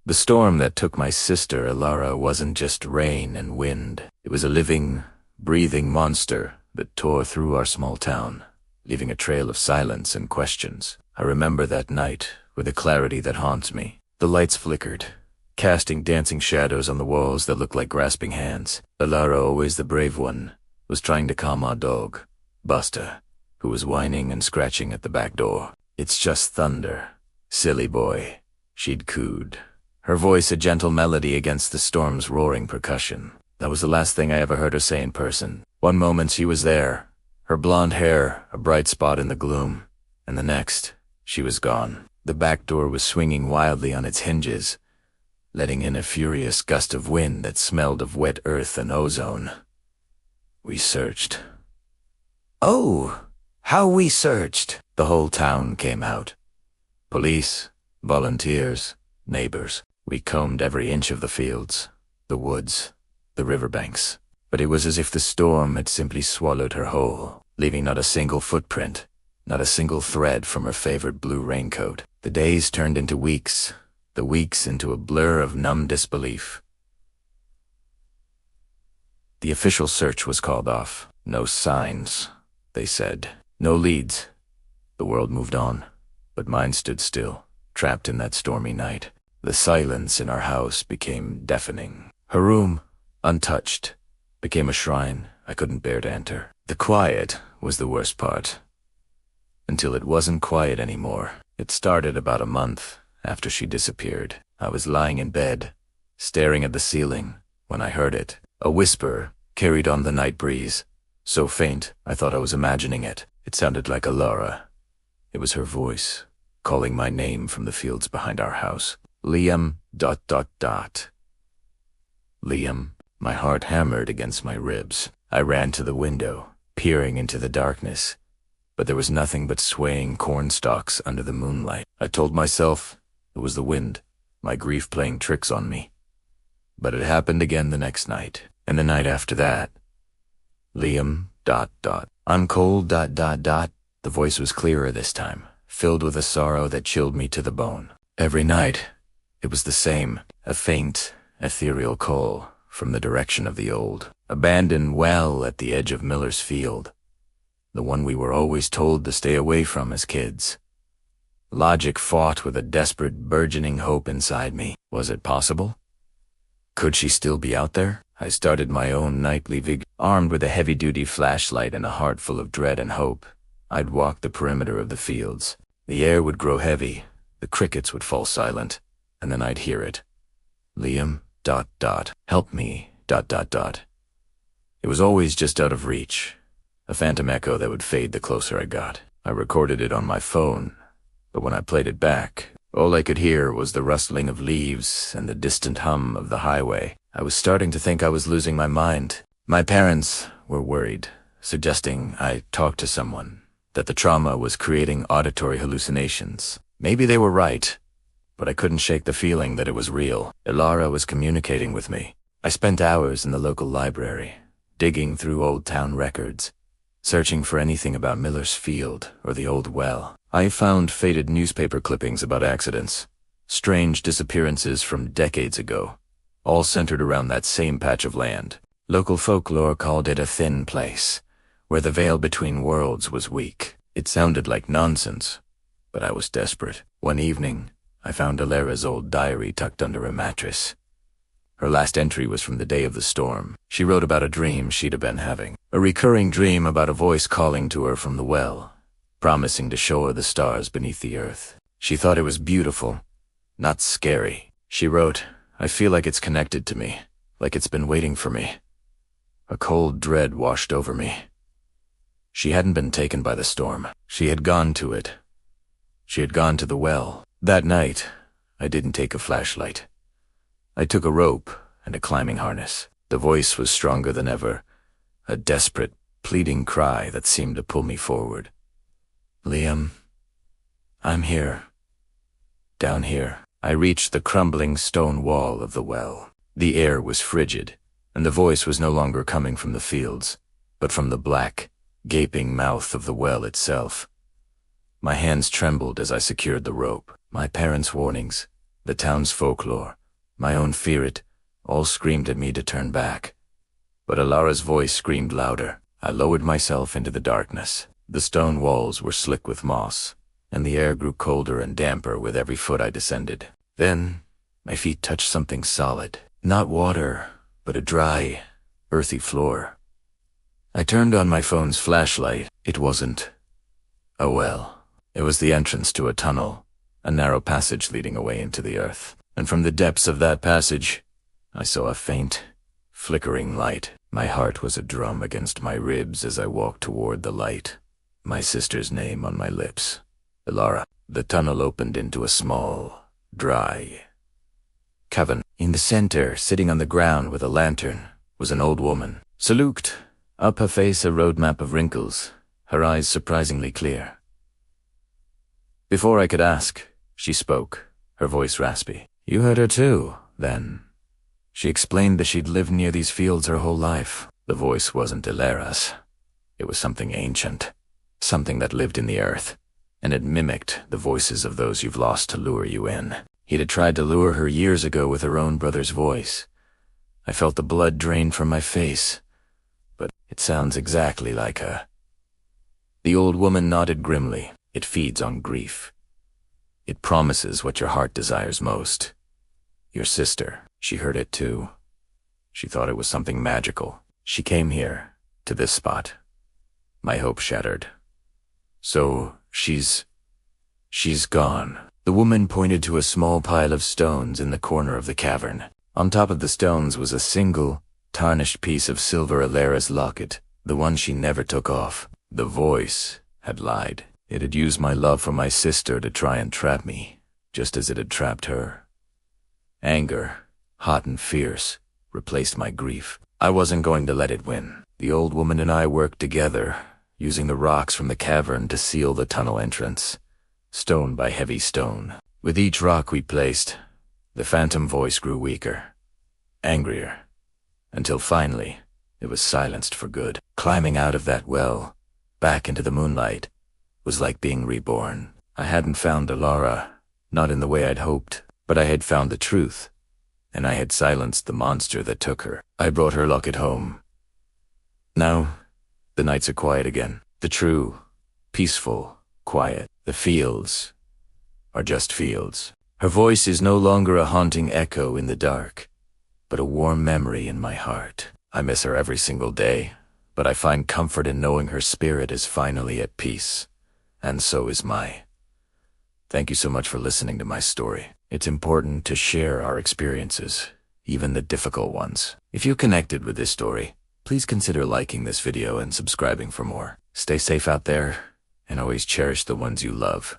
The storm that took my sister, Ilara, wasn't just rain and wind. It was a living, breathing monster that tore through our small town, leaving a trail of silence and questions. I remember that night with a clarity that haunts me. The lights flickered, casting dancing shadows on the walls that looked like grasping hands. Ilara, always the brave one, was trying to calm our dog, Buster, who was whining and scratching at the back door. "It's just thunder, silly boy," she'd cooed, her voice a gentle melody against the storm's roaring percussion. That was the last thing I ever heard her say in person. One moment she was there, her blonde hair a bright spot in the gloom, and the next, she was gone. The back door was swinging wildly on its hinges, letting in a furious gust of wind that smelled of wet earth and ozone. We searched. Oh, how we searched! The whole town came out. Police, volunteers, neighbors. We combed every inch of the fields, the woods, the riverbanks. But it was as if the storm had simply swallowed her whole, leaving not a single footprint, not a single thread from her favorite blue raincoat. The days turned into weeks, the weeks into a blur of numb disbelief. The official search was called off. No signs, they said. No leads. The world moved on, but mine stood still, trapped in that stormy night. The silence in our house became deafening. Her room, untouched, became a shrine I couldn't bear to enter. The quiet was the worst part, until it wasn't quiet anymore. It started about a month after she disappeared. I was lying in bed, staring at the ceiling, when I heard it. A whisper carried on the night breeze, so faint I thought I was imagining it. It sounded like Ilara. It was her voice, calling my name from the fields behind our house. Liam ... Liam. My heart hammered against my ribs. I ran to the window, peering into the darkness, but there was nothing but swaying cornstalks under the moonlight. I told myself it was the wind, my grief playing tricks on me. But it happened again the next night, and the night after that. Liam ... I'm cold ... The voice was clearer this time, filled with a sorrow that chilled me to the bone. Every night, it was the same, a faint, ethereal call from the direction of the old, abandoned well at the edge of Miller's Field, the one we were always told to stay away from as kids. Logic fought with a desperate, burgeoning hope inside me. Was it possible? Could she still be out there? I started my own nightly vigil. Armed with a heavy-duty flashlight and a heart full of dread and hope, I'd walk the perimeter of the fields. The air would grow heavy, the crickets would fall silent, and then I'd hear it. Liam ... Help me ... It was always just out of reach, a phantom echo that would fade the closer I got. I recorded it on my phone, but when I played it back, all I could hear was the rustling of leaves and the distant hum of the highway. I was starting to think I was losing my mind. My parents were worried, suggesting I talk to someone, that the trauma was creating auditory hallucinations. Maybe they were right, but I couldn't shake the feeling that it was real. Ilara was communicating with me. I spent hours in the local library, digging through old town records, searching for anything about Miller's Field or the old well. I found faded newspaper clippings about accidents, strange disappearances from decades ago, all centered around that same patch of land. Local folklore called it a thin place, where the veil between worlds was weak. It sounded like nonsense, but I was desperate. One evening, I found Ilara's old diary tucked under a mattress. Her last entry was from the day of the storm. She wrote about a dream she'd have been having. A recurring dream about a voice calling to her from the well, promising to show her the stars beneath the earth. She thought it was beautiful, not scary. She wrote, "I feel like it's connected to me, like it's been waiting for me." A cold dread washed over me. She hadn't been taken by the storm. She had gone to it. She had gone to the well. That night, I didn't take a flashlight. I took a rope and a climbing harness. The voice was stronger than ever, a desperate, pleading cry that seemed to pull me forward. "Liam, I'm here. Down here." I reached the crumbling stone wall of the well. The air was frigid, and the voice was no longer coming from the fields, but from the black, gaping mouth of the well itself. My hands trembled as I secured the rope. My parents' warnings, the town's folklore, my own fear, it all screamed at me to turn back. But Alara's voice screamed louder. I lowered myself into the darkness. The stone walls were slick with moss, and the air grew colder and damper with every foot I descended. Then, my feet touched something solid. Not water, but a dry, earthy floor. I turned on my phone's flashlight. It wasn't a well. It was the entrance to a tunnel, a narrow passage leading away into the earth. And from the depths of that passage, I saw a faint, flickering light. My heart was a drum against my ribs as I walked toward the light, my sister's name on my lips. Alara. The tunnel opened into a small, dry cavern. In the center, sitting on the ground with a lantern, was an old woman. Saluked, up her face a roadmap of wrinkles, her eyes surprisingly clear. Before I could ask, she spoke, her voice raspy. You heard her too, then. She explained that she'd lived near these fields her whole life. The voice wasn't Ilara's. It was something ancient, something that lived in the earth, and it mimicked the voices of those you've lost to lure you in. He'd had tried to lure her years ago with her own brother's voice. I felt the blood drain from my face, but it sounds exactly like her. The old woman nodded grimly. It feeds on grief. It promises what your heart desires most. Your sister, she heard it too. She thought it was something magical. She came here, to this spot. My hope shattered. So, she's gone. The woman pointed to a small pile of stones in the corner of the cavern. On top of the stones was a single, tarnished piece of silver Ilara's locket, the one she never took off. The voice had lied. It had used my love for my sister to try and trap me, just as it had trapped her. Anger, hot and fierce, replaced my grief. I wasn't going to let it win. The old woman and I worked together, using the rocks from the cavern to seal the tunnel entrance, stone by heavy stone. With each rock we placed, the phantom voice grew weaker, angrier, until finally it was silenced for good. Climbing out of that well, back into the moonlight, was like being reborn. I hadn't found Alara, not in the way I'd hoped, but I had found the truth, and I had silenced the monster that took her. I brought her locket home. Now, the nights are quiet again. The true, peaceful, quiet. The fields are just fields. Her voice is no longer a haunting echo in the dark, but a warm memory in my heart. I miss her every single day, but I find comfort in knowing her spirit is finally at peace, and so is mine. Thank you so much for listening to my story. It's important to share our experiences, even the difficult ones. If you connected with this story, please consider liking this video and subscribing for more. Stay safe out there, and always cherish the ones you love.